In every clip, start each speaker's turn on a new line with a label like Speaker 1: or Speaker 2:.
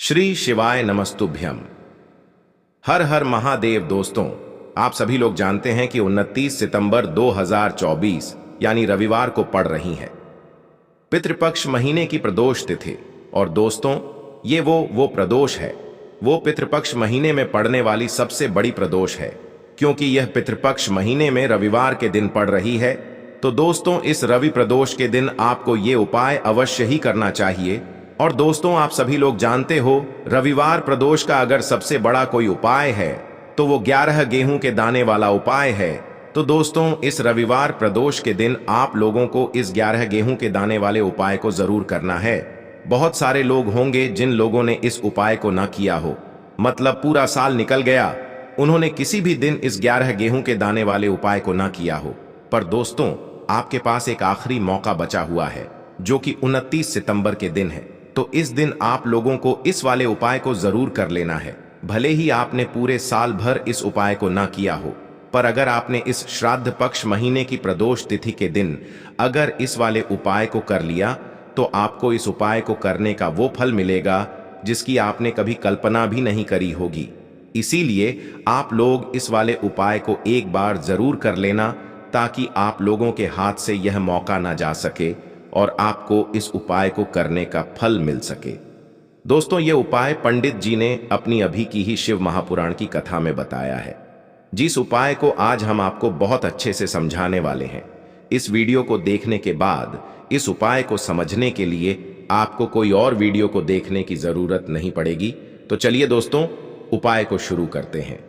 Speaker 1: श्री शिवाय नमस्तुभ्यम। हर हर महादेव। दोस्तों, आप सभी लोग जानते हैं कि 29 सितंबर 2024 यानी रविवार को पड़ रही है पितृपक्ष महीने की प्रदोष तिथि। और दोस्तों, ये वो प्रदोष है, वो पितृपक्ष महीने में पड़ने वाली सबसे बड़ी प्रदोष है, क्योंकि यह पितृपक्ष महीने में रविवार के दिन पड़ रही है। तो दोस्तों, इस रवि प्रदोष के दिन आपको ये उपाय अवश्य ही करना चाहिए। और दोस्तों, आप सभी लोग जानते हो, रविवार प्रदोष का अगर सबसे बड़ा कोई उपाय है तो वो 11 गेहूं के दाने वाला उपाय है। तो दोस्तों, इस रविवार प्रदोष के दिन आप लोगों को इस 11 गेहूं के दाने वाले उपाय को जरूर करना है। बहुत सारे लोग होंगे जिन लोगों ने इस उपाय को ना किया हो, मतलब पूरा साल निकल गया, उन्होंने किसी भी दिन इस 11 गेहूं के दाने वाले उपाय को ना किया हो। पर दोस्तों, आपके पास एक आखिरी मौका बचा हुआ है, जो कि 29 सितंबर के दिन है। तो इस दिन आप लोगों को इस वाले उपाय को जरूर कर लेना है। भले ही आपने पूरे साल भर इस उपाय को ना किया हो, पर अगर आपने इस श्राद्ध पक्ष महीने की प्रदोष तिथि के दिन अगर इस वाले उपाय को कर लिया, तो आपको इस उपाय को करने का वो फल मिलेगा जिसकी आपने कभी कल्पना भी नहीं करी होगी। इसीलिए आप लोग इस वाले उपाय को एक बार जरूर कर लेना, ताकि आप लोगों के हाथ से यह मौका ना जा सके और आपको इस उपाय को करने का फल मिल सके। दोस्तों, ये उपाय पंडित जी ने अपनी अभी की ही शिव महापुराण की कथा में बताया है, जिस उपाय को आज हम आपको बहुत अच्छे से समझाने वाले हैं। इस वीडियो को देखने के बाद इस उपाय को समझने के लिए आपको कोई और वीडियो को देखने की जरूरत नहीं पड़ेगी। तो चलिए दोस्तों, उपाय को शुरू करते हैं।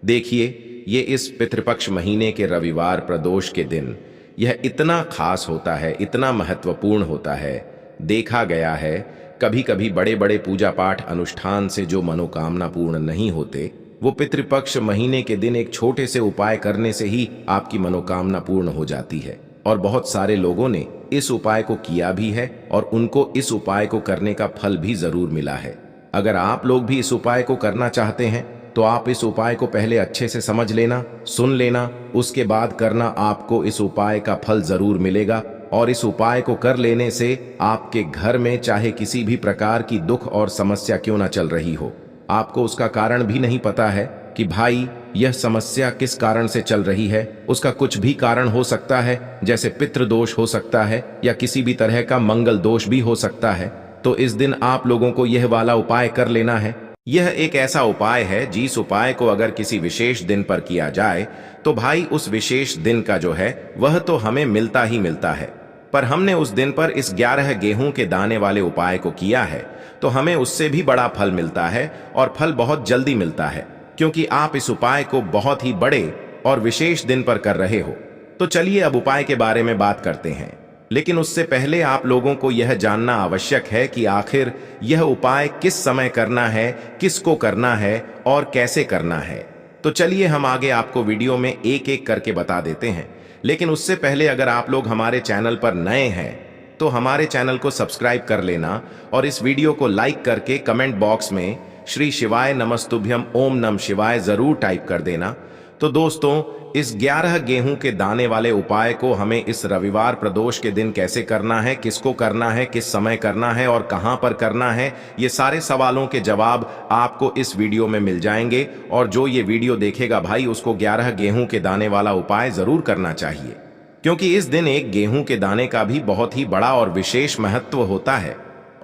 Speaker 1: देखिए, ये इस पितृपक्ष महीने के रविवार प्रदोष के दिन यह इतना खास होता है, इतना महत्वपूर्ण होता है। देखा गया है, कभी कभी बड़े बड़े पूजा पाठ अनुष्ठान से जो मनोकामना पूर्ण नहीं होते, वो पितृपक्ष महीने के दिन एक छोटे से उपाय करने से ही आपकी मनोकामना पूर्ण हो जाती है। और बहुत सारे लोगों ने इस उपाय को किया भी है और उनको इस उपाय को करने का फल भी जरूर मिला है। अगर आप लोग भी इस उपाय को करना चाहते हैं तो आप इस उपाय को पहले अच्छे से समझ लेना, सुन लेना, उसके बाद करना। आपको इस उपाय का फल जरूर मिलेगा। और इस उपाय को कर लेने से आपके घर में चाहे किसी भी प्रकार की दुख और समस्या क्यों ना चल रही हो, आपको उसका कारण भी नहीं पता है कि भाई यह समस्या किस कारण से चल रही है, उसका कुछ भी कारण हो सकता है, जैसे पितृदोष हो सकता है या किसी भी तरह का मंगल दोष भी हो सकता है। तो इस दिन आप लोगों को यह वाला उपाय कर लेना है। यह एक ऐसा उपाय है जिस उपाय को अगर किसी विशेष दिन पर किया जाए तो भाई उस विशेष दिन का जो है वह तो हमें मिलता ही मिलता है। पर हमने उस दिन पर इस 11 गेहूं के दाने वाले उपाय को किया है तो हमें उससे भी बड़ा फल मिलता है, और फल बहुत जल्दी मिलता है, क्योंकि आप इस उपाय को बहुत ही बड़े और विशेष दिन पर कर रहे हो। तो चलिए अब उपाय के बारे में बात करते हैं, लेकिन उससे पहले आप लोगों को यह जानना आवश्यक है कि आखिर यह उपाय किस समय करना है, किसको करना है और कैसे करना है। तो चलिए हम आगे आपको वीडियो में एक एक करके बता देते हैं। लेकिन उससे पहले अगर आप लोग हमारे चैनल पर नए हैं तो हमारे चैनल को सब्सक्राइब कर लेना और इस वीडियो को लाइक करके कमेंट बॉक्स में श्री शिवाय नमस्तुभ्यम ओम नम शिवाय जरूर टाइप कर देना। तो दोस्तों, इस 11 गेहूं के दाने वाले उपाय को हमें इस रविवार प्रदोष के दिन कैसे करना है, किसको करना है, किस समय करना है और कहां पर करना है, ये सारे सवालों के जवाब आपको इस वीडियो में मिल जाएंगे। और जो ये वीडियो देखेगा भाई, उसको 11 गेहूं के दाने वाला उपाय जरूर करना चाहिए, क्योंकि इस दिन एक गेहूं के दाने का भी बहुत ही बड़ा और विशेष महत्व होता है।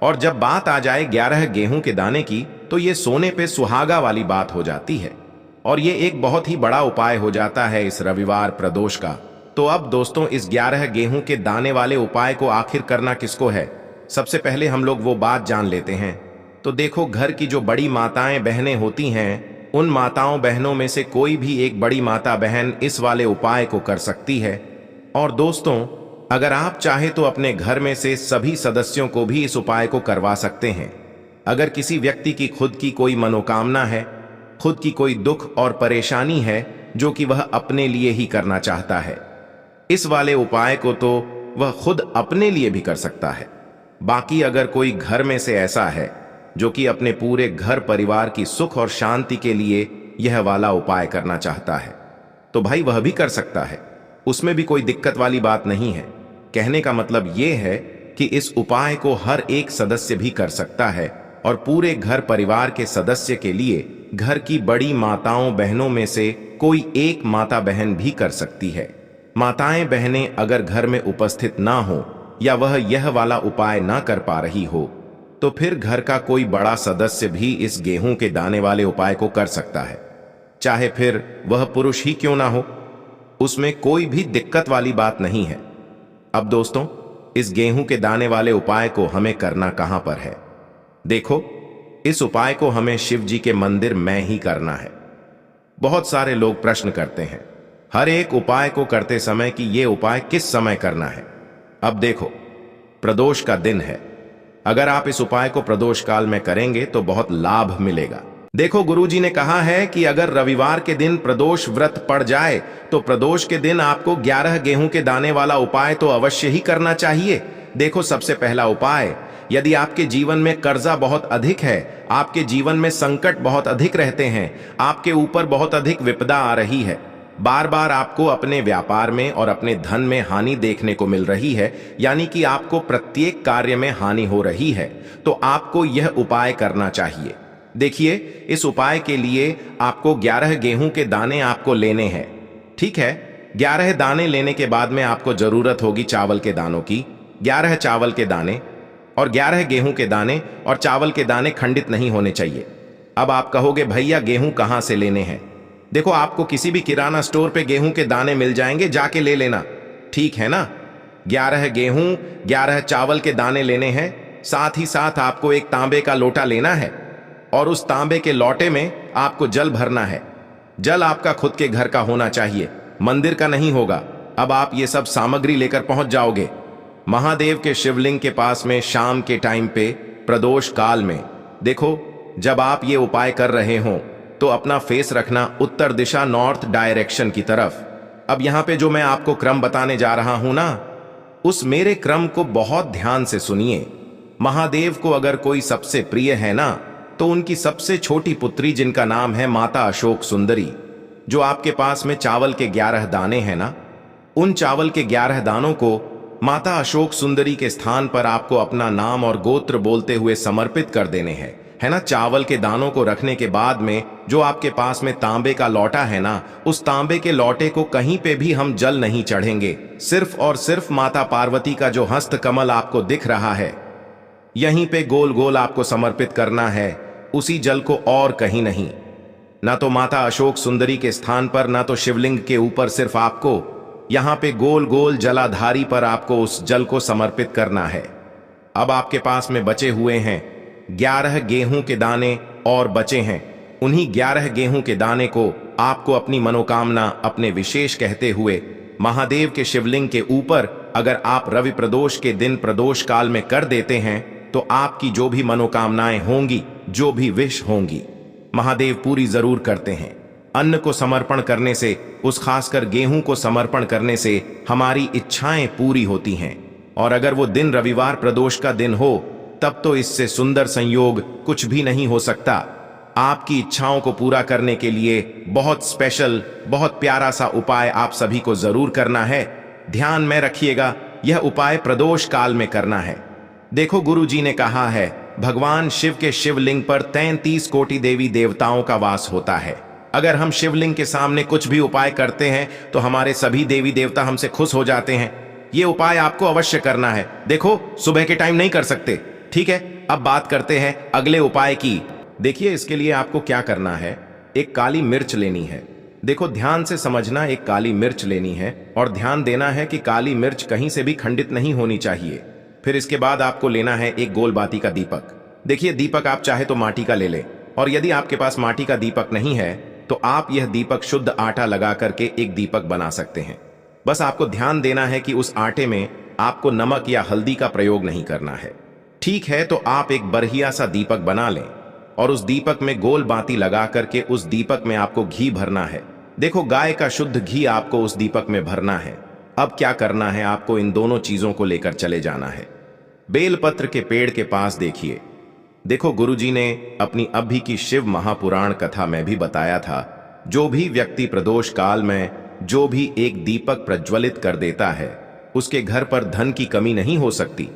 Speaker 1: और जब बात आ जाए 11 गेहूं के दाने की, तो ये सोने पे सुहागा वाली बात हो जाती है, और ये एक बहुत ही बड़ा उपाय हो जाता है इस रविवार प्रदोष का। तो अब दोस्तों, इस 11 गेहूं के दाने वाले उपाय को आखिर करना किसको है, सबसे पहले हम लोग वो बात जान लेते हैं। तो देखो, घर की जो बड़ी माताएं बहनें होती हैं, उन माताओं बहनों में से कोई भी एक बड़ी माता बहन इस वाले उपाय को कर सकती है। और दोस्तों, अगर आप चाहे तो अपने घर में से सभी सदस्यों को भी इस उपाय को करवा सकते हैं। अगर किसी व्यक्ति की खुद की कोई मनोकामना है, खुद की कोई दुख और परेशानी है जो कि वह अपने लिए ही करना चाहता है, इस वाले उपाय को तो वह खुद अपने लिए भी कर सकता है। बाकी अगर कोई घर में से ऐसा है जो कि अपने पूरे घर परिवार की सुख और शांति के लिए यह वाला उपाय करना चाहता है, तो भाई वह भी कर सकता है। उसमें भी कोई दिक्कत वाली बात नहीं है। कहने का मतलब यह है कि इस उपाय को हर एक सदस्य भी कर सकता है और पूरे घर परिवार के सदस्य के लिए घर की बड़ी माताओं बहनों में से कोई एक माता बहन भी कर सकती है। माताएं बहनें अगर घर में उपस्थित ना हो या वह यह वाला उपाय ना कर पा रही हो तो फिर घर का कोई बड़ा सदस्य भी इस गेहूं के दाने वाले उपाय को कर सकता है, चाहे फिर वह पुरुष ही क्यों ना हो। उसमें कोई भी दिक्कत वाली बात नहीं है। अब दोस्तों, इस गेहूं के दाने वाले उपाय को हमें करना कहां पर है? देखो, इस उपाय को हमें शिव जी के मंदिर में ही करना है। बहुत सारे लोग प्रश्न करते हैं हर एक उपाय को करते समय कि यह उपाय किस समय करना है। अब देखो, प्रदोष का दिन है। अगर आप इस उपाय को प्रदोष काल में करेंगे तो बहुत लाभ मिलेगा। देखो, गुरुजी ने कहा है कि अगर रविवार के दिन प्रदोष व्रत पड़ जाए तो प्रदोष के दिन आपको 11 गेहूं के दाने वाला उपाय तो अवश्य ही करना चाहिए। देखो, सबसे पहला उपाय, यदि आपके जीवन में कर्जा बहुत अधिक है, आपके जीवन में संकट बहुत अधिक रहते हैं, आपके ऊपर बहुत अधिक विपदा आ रही है, बार बार आपको अपने व्यापार में और अपने धन में हानि देखने को मिल रही है, यानी कि आपको प्रत्येक कार्य में हानि हो रही है, तो आपको यह उपाय करना चाहिए। देखिए, इस उपाय के लिए आपको 11 गेहूं के दाने आपको लेने हैं। ठीक है, 11 दाने लेने के बाद में आपको जरूरत होगी चावल के दानों की। 11 चावल के दाने और 11 गेहूं के दाने, और चावल के दाने खंडित नहीं होने चाहिए। अब आप कहोगे भैया गेहूं कहां से लेने हैं? देखो, आपको किसी भी किराना स्टोर पे गेहूं के दाने मिल जाएंगे, जाके ले लेना। ठीक है ना? 11 गेहूं 11 चावल के दाने लेने हैं। साथ ही साथ आपको एक तांबे का लोटा लेना है और उस तांबे के लोटे में आपको जल भरना है। जल आपका खुद के घर का होना चाहिए, मंदिर का नहीं होगा। अब आप ये सब सामग्री लेकर पहुंच जाओगे महादेव के शिवलिंग के पास में शाम के टाइम पे प्रदोष काल में। देखो, जब आप ये उपाय कर रहे हो तो अपना फेस रखना उत्तर दिशा, नॉर्थ डायरेक्शन की तरफ। अब यहां पे जो मैं आपको क्रम बताने जा रहा हूं ना, उस मेरे क्रम को बहुत ध्यान से सुनिए। महादेव को अगर कोई सबसे प्रिय है ना, तो उनकी सबसे छोटी पुत्री जिनका नाम है माता अशोक सुंदरी, जो आपके पास में चावल के 11 दाने हैं ना, उन चावल के 11 दानों को माता अशोक सुंदरी के स्थान पर आपको अपना नाम और गोत्र बोलते हुए समर्पित कर देने हैं, है ना। चावल के दानों को रखने के बाद में जो आपके पास में तांबे का लौटा है ना, उस तांबे के लौटे को कहीं पे भी हम जल नहीं चढ़ेंगे। सिर्फ और सिर्फ माता पार्वती का जो हस्त कमल आपको दिख रहा है, यहीं पे गोल गोल आपको समर्पित करना है, उसी जल को, और कहीं नहीं। ना तो माता अशोक सुंदरी के स्थान पर, ना तो शिवलिंग के ऊपर, सिर्फ आपको यहां पे गोल गोल जलाधारी पर आपको उस जल को समर्पित करना है। अब आपके पास में बचे हुए हैं 11 गेहूं के दाने और बचे हैं। उन्हीं 11 गेहूं के दाने को आपको अपनी मनोकामना, अपने विशेष कहते हुए महादेव के शिवलिंग के ऊपर अगर आप रवि प्रदोष के दिन प्रदोष काल में कर देते हैं तो आपकी जो भी मनोकामनाएं होंगी, जो भी विश होंगी, महादेव पूरी जरूर करते हैं। अन्न को समर्पण करने से, उस खासकर गेहूं को समर्पण करने से हमारी इच्छाएं पूरी होती हैं। और अगर वो दिन रविवार प्रदोष का दिन हो, तब तो इससे सुंदर संयोग कुछ भी नहीं हो सकता। आपकी इच्छाओं को पूरा करने के लिए बहुत स्पेशल, बहुत प्यारा सा उपाय आप सभी को जरूर करना है। ध्यान में रखिएगा, यह उपाय प्रदोष काल में करना है। देखो, गुरुजी ने कहा है भगवान शिव के शिवलिंग पर 33 कोटि देवी देवताओं का वास होता है। अगर हम शिवलिंग के सामने कुछ भी उपाय करते हैं तो हमारे सभी देवी देवता हमसे खुश हो जाते हैं। ये उपाय आपको अवश्य करना है। देखो, सुबह के टाइम नहीं कर सकते, ठीक है। अब बात करते हैं अगले उपाय की। देखिए, इसके लिए आपको क्या करना है, एक काली मिर्च लेनी है। देखो, ध्यान से समझना, एक काली मिर्च लेनी है और ध्यान देना है कि काली मिर्च कहीं से भी खंडित नहीं होनी चाहिए। फिर इसके बाद आपको लेना है एक गोल बाती का दीपक। देखिए, दीपक आप चाहे तो माटी का ले ले, और यदि आपके पास माटी का दीपक नहीं है तो आप यह दीपक शुद्ध आटा लगा करके एक दीपक बना सकते हैं। बस आपको ध्यान देना है कि उस आटे में आपको नमक या हल्दी का प्रयोग नहीं करना है। ठीक है, तो आप एक बढ़िया सा दीपक बना लें और उस दीपक में गोल बाती लगा करके उस दीपक में आपको घी भरना है। देखो, गाय का शुद्ध घी आपको उस दीपक में भरना है। अब क्या करना है, आपको इन दोनों चीजों को लेकर चले जाना है। बेलपत्र के पेड़ के पास देखिए। देखो, गुरुजी ने अपनी अभी की शिव महापुराण कथा में भी बताया था, जो भी व्यक्ति प्रदोष काल में जो भी एक दीपक प्रज्वलित कर देता है, उसके घर पर धन की कमी नहीं हो सकती।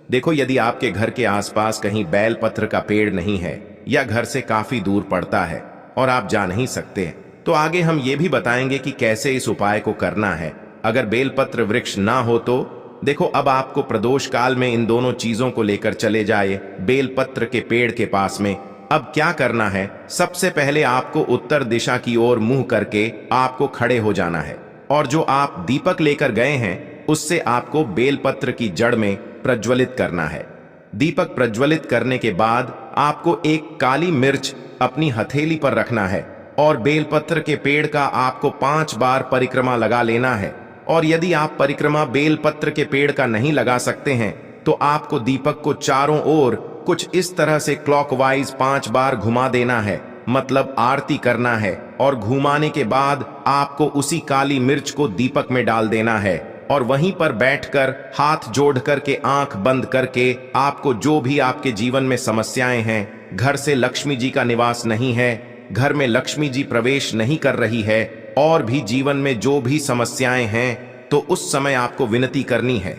Speaker 1: देखो, यदि आपके घर के आसपास कहीं बेलपत्र का पेड़ नहीं है या घर से काफी दूर पड़ता है और आप जा नहीं सकते हैं, तो आगे हम ये भी बताएंगे कि कैसे इस उपाय को करना है। अगर बेलपत्र वृक्ष ना हो तो देखो, अब आपको प्रदोष काल में इन दोनों चीजों को लेकर चले जाए बेलपत्र के पेड़ के पास में। अब क्या करना है, सबसे पहले आपको उत्तर दिशा की ओर मुंह करके आपको खड़े हो जाना है और जो आप दीपक लेकर गए हैं उससे आपको बेलपत्र की जड़ में प्रज्वलित करना है। दीपक प्रज्वलित करने के बाद आपको एक काली मिर्च अपनी हथेली पर रखना है और बेलपत्र के पेड़ का आपको 5 बार परिक्रमा लगा लेना है। और यदि आप परिक्रमा बेलपत्र के पेड़ का नहीं लगा सकते हैं तो आपको दीपक को चारों ओर कुछ इस तरह से क्लॉकवाइज 5 बार घुमा देना है, मतलब आरती करना है। और घुमाने के बाद आपको उसी काली मिर्च को दीपक में डाल देना है और वहीं पर बैठकर हाथ जोड़ करके आंख बंद करके आपको जो भी आपके जीवन में समस्याएं हैं, घर से लक्ष्मी जी का निवास नहीं है, घर में लक्ष्मी जी प्रवेश नहीं कर रही है, और भी जीवन में जो भी समस्याएं हैं, तो उस समय आपको विनती करनी है।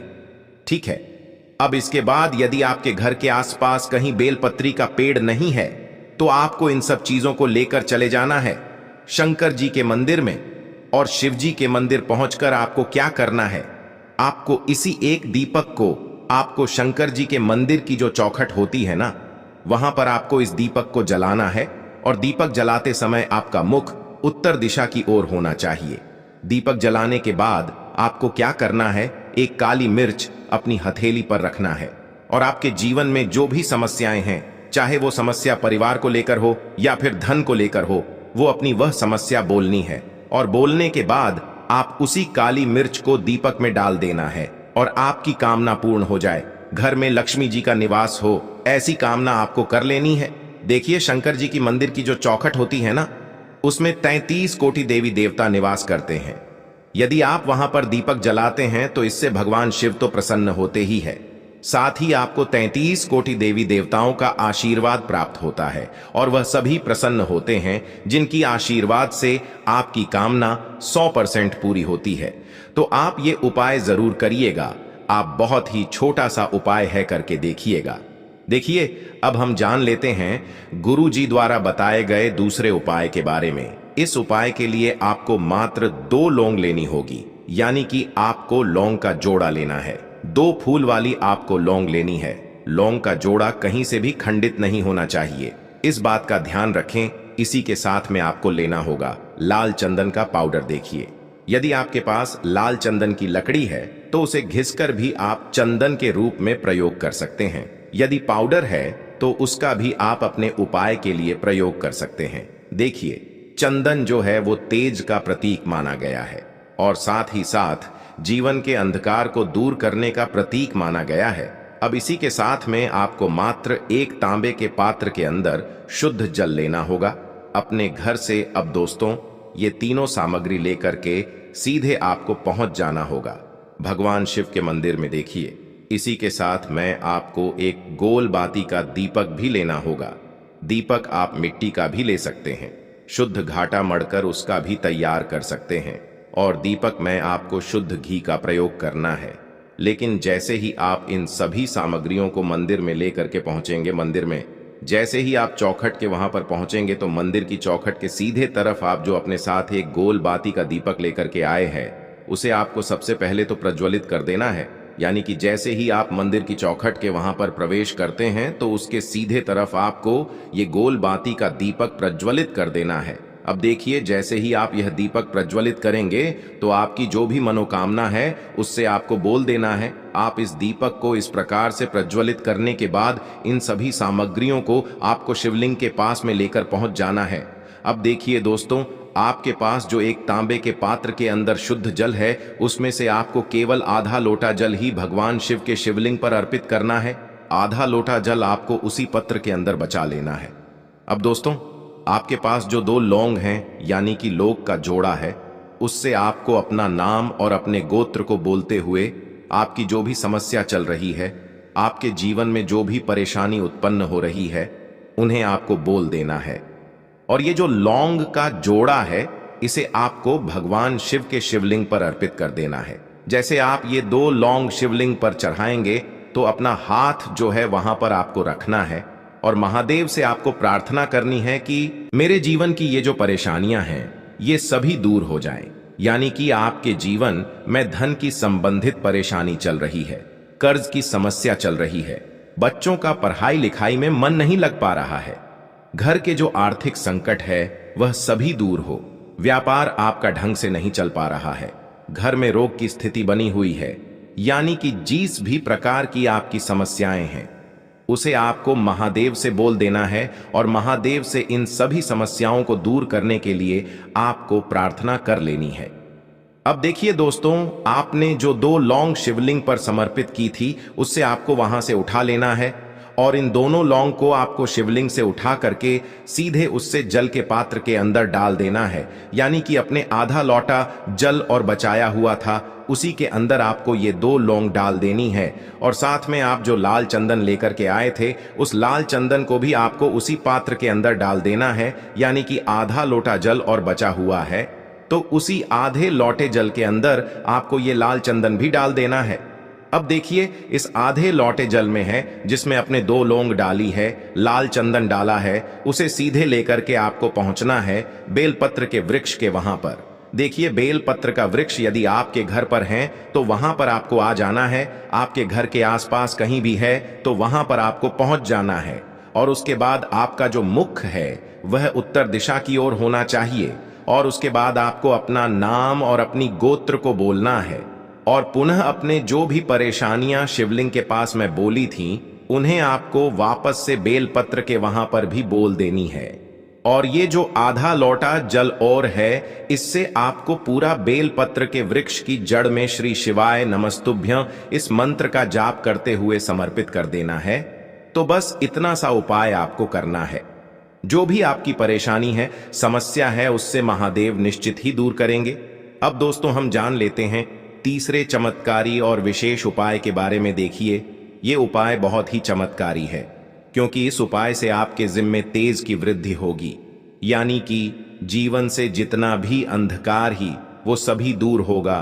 Speaker 1: ठीक है। अब इसके बाद यदि आपके घर के आसपास कहीं बेलपत्री का पेड़ नहीं है तो आपको इन सब चीजों को लेकर चले जाना है शंकर जी के मंदिर में। और शिव जी के मंदिर पहुंचकर आपको क्या करना है, आपको इसी एक दीपक को आपको शंकर जी के मंदिर की जो चौखट होती है ना, वहां पर आपको इस दीपक को जलाना है। और दीपक जलाते समय आपका मुख उत्तर दिशा की ओर होना चाहिए। दीपक जलाने के बाद आपको क्या करना है, एक काली मिर्च अपनी हथेली पर रखना है और आपके जीवन में जो भी समस्याएं हैं, चाहे वो समस्या परिवार को लेकर हो या फिर धन को लेकर हो, वो अपनी वह समस्या बोलनी है। और बोलने के बाद आप उसी काली मिर्च को दीपक में डाल देना है और आपकी कामना पूर्ण हो जाए, घर में लक्ष्मी जी का निवास हो, ऐसी कामना आपको कर लेनी है। देखिए, शंकर जी की मंदिर की जो चौखट होती है ना, उसमें 33 कोटि देवी देवता निवास करते हैं। यदि आप वहां पर दीपक जलाते हैं तो इससे भगवान शिव तो प्रसन्न होते ही है, साथ ही आपको 33 कोटि देवी देवताओं का आशीर्वाद प्राप्त होता है और वह सभी प्रसन्न होते हैं जिनकी आशीर्वाद से आपकी कामना 100% पूरी होती है। तो आप ये उपाय जरूर करिएगा। आप बहुत ही छोटा सा उपाय है, करके देखिएगा। देखिए, अब हम जान लेते हैं गुरु जी द्वारा बताए गए दूसरे उपाय के बारे में। इस उपाय के लिए आपको मात्र 2 लौंग लेनी होगी, यानी कि आपको लौंग का जोड़ा लेना है। 2 फूल वाली आपको लौंग लेनी है। लौंग का जोड़ा कहीं से भी खंडित नहीं होना चाहिए, इस बात का ध्यान रखें। इसी के साथ में आपको लेना होगा लाल चंदन का पाउडर। देखिए, यदि आपके पास लाल चंदन की लकड़ी है तो उसे घिसकर भी आप चंदन के रूप में प्रयोग कर सकते हैं। यदि पाउडर है तो उसका भी आप अपने उपाय के लिए प्रयोग कर सकते हैं। देखिए, चंदन जो है वो तेज का प्रतीक माना गया है और साथ ही साथ जीवन के अंधकार को दूर करने का प्रतीक माना गया है। अब इसी के साथ में आपको मात्र 1 तांबे के पात्र के अंदर शुद्ध जल लेना होगा अपने घर से। अब दोस्तों, ये तीनों सामग्री लेकर के सीधे आपको पहुंच जाना होगा भगवान शिव के मंदिर में। देखिए, इसी के साथ में आपको एक गोल बाती का दीपक भी लेना होगा। दीपक आप मिट्टी का भी ले सकते हैं, शुद्ध घाटा मढ़कर उसका भी तैयार कर सकते हैं। और दीपक में आपको शुद्ध घी का प्रयोग करना है। लेकिन जैसे ही आप इन सभी सामग्रियों को मंदिर में लेकर के पहुंचेंगे, मंदिर में जैसे ही आप चौखट के वहां पर पहुंचेंगे तो मंदिर की चौखट के सीधे तरफ आप जो अपने साथ एक गोल बाती का दीपक लेकर के आए हैं, उसे आपको सबसे पहले तो प्रज्वलित कर देना है। यानी कि जैसे ही आप मंदिर की चौखट के वहां पर प्रवेश करते हैं तो उसके सीधे तरफ आपको ये गोल बाती का दीपक प्रज्वलित कर देना है। अब देखिए, जैसे ही आप यह दीपक प्रज्वलित करेंगे तो आपकी जो भी मनोकामना है उससे आपको बोल देना है। आप इस दीपक को इस प्रकार से प्रज्वलित करने के बाद इन सभी सामग्रियों को आपको शिवलिंग के पास में लेकर पहुंच जाना है। अब देखिए दोस्तों, आपके पास जो एक तांबे के पात्र के अंदर शुद्ध जल है, उसमें से आपको केवल आधा लोटा जल ही भगवान शिव के शिवलिंग पर अर्पित करना है। आधा लोटा जल आपको उसी पत्र के अंदर बचा लेना है। अब दोस्तों, आपके पास जो 2 लौंग हैं, यानी कि लौंग का जोड़ा है, उससे आपको अपना नाम और अपने गोत्र को बोलते हुए आपकी जो भी समस्या चल रही है, आपके जीवन में जो भी परेशानी उत्पन्न हो रही है, उन्हें आपको बोल देना है। और ये जो लौंग का जोड़ा है, इसे आपको भगवान शिव के शिवलिंग पर अर्पित कर देना है। जैसे आप ये 2 लौंग शिवलिंग पर चढ़ाएंगे तो अपना हाथ जो है वहां पर आपको रखना है और महादेव से आपको प्रार्थना करनी है कि मेरे जीवन की ये जो परेशानियां हैं ये सभी दूर हो जाएं। यानी कि आपके जीवन में धन की संबंधित परेशानी चल रही है, कर्ज की समस्या चल रही है, बच्चों का पढ़ाई लिखाई में मन नहीं लग पा रहा है, घर के जो आर्थिक संकट है वह सभी दूर हो, व्यापार आपका ढंग से नहीं चल पा रहा है, घर में रोग की स्थिति बनी हुई है, यानी कि जिस भी प्रकार की आपकी समस्याएं हैं उसे आपको महादेव से बोल देना है और महादेव से इन सभी समस्याओं को दूर करने के लिए आपको प्रार्थना कर लेनी है। अब देखिए दोस्तों, आपने जो 2 लौंग शिवलिंग पर समर्पित की थी उससे आपको वहां से उठा लेना है और इन दोनों लौंग को आपको शिवलिंग से उठा करके सीधे उससे जल के पात्र के अंदर डाल देना है। यानी कि अपने आधा लौटा जल और बचाया हुआ था उसी के अंदर आपको ये 2 लौंग डाल देनी है और साथ में आप जो लाल चंदन लेकर के आए थे उस लाल चंदन को भी आपको उसी पात्र के अंदर डाल देना है। यानी कि आधा लोटा जल और बचा हुआ है तो उसी आधे लोटे जल के अंदर आपको ये लाल चंदन भी डाल देना है। अब देखिए, इस आधे लोटे जल में है जिसमें अपने 2 लौंग डाली है, लाल चंदन डाला है, उसे सीधे लेकर के आपको पहुंचना है बेलपत्र के वृक्ष के वहां पर। देखिए, बेलपत्र का वृक्ष यदि आपके घर पर है तो वहां पर आपको आ जाना है, आपके घर के आसपास कहीं भी है तो वहां पर आपको पहुंच जाना है और उसके बाद आपका जो मुख है वह उत्तर दिशा की ओर होना चाहिए और उसके बाद आपको अपना नाम और अपनी गोत्र को बोलना है और पुनः अपने जो भी परेशानियां शिवलिंग के पास में बोली थीं उन्हें आपको वापस से बेलपत्र के वहां पर भी बोल देनी है। और ये जो आधा लौटा जल और है इससे आपको पूरा बेलपत्र के वृक्ष की जड़ में श्री शिवाय नमस्तुभ्यं इस मंत्र का जाप करते हुए समर्पित कर देना है। तो बस इतना सा उपाय आपको करना है। जो भी आपकी परेशानी है, समस्या है, उससे महादेव निश्चित ही दूर करेंगे। अब दोस्तों, हम जान लेते हैं तीसरे चमत्कारी और विशेष उपाय के बारे में। देखिए, ये उपाय बहुत ही चमत्कारी है क्योंकि इस उपाय से आपके जिम्मे तेज की वृद्धि होगी, यानी कि जीवन से जितना भी अंधकार ही वो सभी दूर होगा।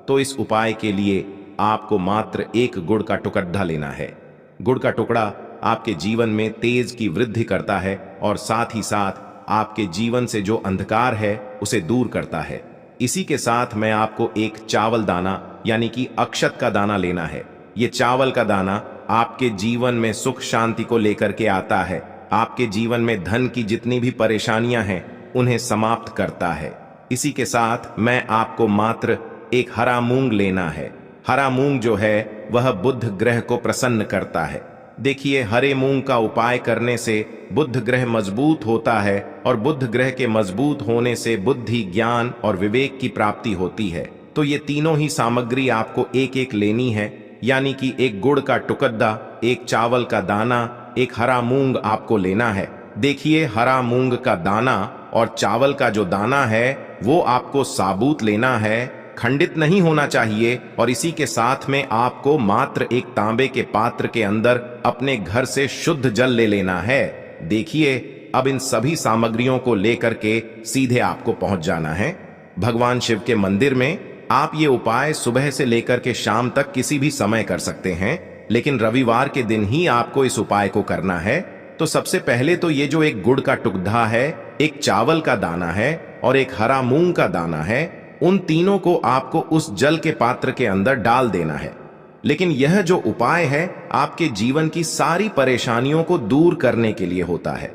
Speaker 1: तो इस उपाय के लिए आपको मात्र 1 गुड़ का टुकड़ा लेना है। गुड़ का टुकड़ा आपके जीवन में तेज की वृद्धि करता है और साथ ही साथ आपके जीवन से जो अंधकार है उसे दूर करता है। इसी के साथ मैं आपको एक चावल दाना यानी कि अक्षत का दाना लेना है। ये चावल का दाना आपके जीवन में सुख शांति को लेकर के आता है, आपके जीवन में धन की जितनी भी परेशानियां हैं उन्हें समाप्त करता है। इसी के साथ मैं आपको मात्र एक हरा मूंग लेना है। हरा मूंग जो है वह बुध ग्रह को प्रसन्न करता है। देखिए, हरे मूंग का उपाय करने से बुध ग्रह मजबूत होता है और बुध ग्रह के मजबूत होने से बुद्धि, ज्ञान और विवेक की प्राप्ति होती है। तो ये तीनों ही सामग्री आपको एक एक लेनी है, यानी कि 1 गुड़ का टुकड़ा, 1 चावल का दाना, 1 हरा मूंग आपको लेना है। देखिए, हरा मूंग का दाना और चावल का जो दाना है वो आपको साबुत लेना है, खंडित नहीं होना चाहिए। और इसी के साथ में आपको मात्र 1 तांबे के पात्र के अंदर अपने घर से शुद्ध जल ले लेना है। देखिए, अब इन सभी सामग्रियों को लेकर के सीधे आपको पहुंच जाना है भगवान शिव के मंदिर में। आप ये उपाय सुबह से लेकर के शाम तक किसी भी समय कर सकते हैं, लेकिन रविवार के दिन ही आपको इस उपाय को करना है। तो सबसे पहले तो ये जो 1 गुड़ का टुकड़ा है, 1 चावल का दाना है और 1 हरा मूंग का दाना है, उन तीनों को आपको उस जल के पात्र के अंदर डाल देना है। लेकिन यह जो उपाय है आपके जीवन की सारी परेशानियों को दूर करने के लिए होता है,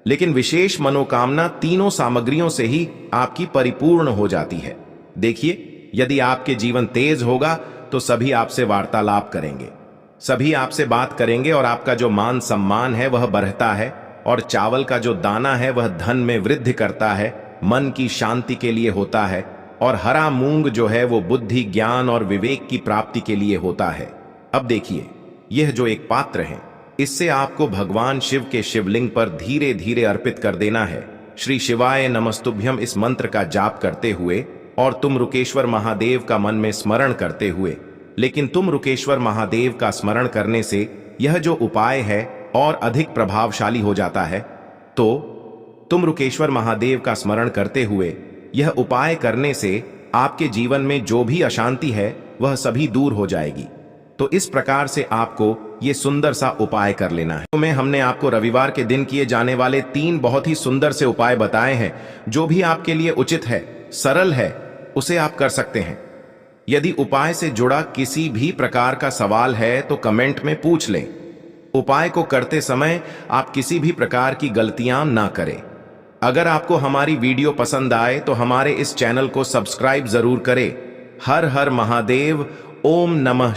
Speaker 1: लेकिन विशेष मनोकामना तीनों सामग्रियों से ही आपकी परिपूर्ण हो जाती है। देखिए, यदि आपके जीवन तेज होगा तो सभी आपसे वार्तालाप करेंगे, सभी आपसे बात करेंगे और आपका जो मान सम्मान है वह बढ़ता है। और चावल का जो दाना है वह धन में वृद्धि करता है, मन की शांति के लिए होता है। और हरा मूंग जो है वो बुद्धि, ज्ञान और विवेक की प्राप्ति के लिए होता है। अब देखिए, यह जो 1 पात्र है इससे आपको भगवान शिव के शिवलिंग पर धीरे धीरे अर्पित कर देना है श्री शिवाय नमस्तुभ्यं इस मंत्र का जाप करते हुए और तुम रुकेश्वर महादेव का मन में स्मरण करते हुए। लेकिन तुम रुकेश्वर महादेव का स्मरण करने से यह जो उपाय है और अधिक प्रभावशाली हो जाता है। तो तुम रुकेश्वर महादेव का स्मरण करते हुए यह उपाय करने से आपके जीवन में जो भी अशांति है वह सभी दूर हो जाएगी। तो इस प्रकार से आपको ये सुंदर सा उपाय कर लेना है। तो हमने आपको रविवार के दिन किए जाने वाले 3 बहुत ही सुंदर से उपाय बताए हैं। जो भी आपके लिए उचित है, सरल है, उसे आप कर सकते हैं। यदि उपाय से जुड़ा किसी भी प्रकार का सवाल है तो कमेंट में पूछ लें। उपाय को करते समय आप किसी भी प्रकार की गलतियां ना करें। अगर आपको हमारी वीडियो पसंद आए तो हमारे इस चैनल को सब्सक्राइब जरूर करें। हर हर महादेव। ओम नमः।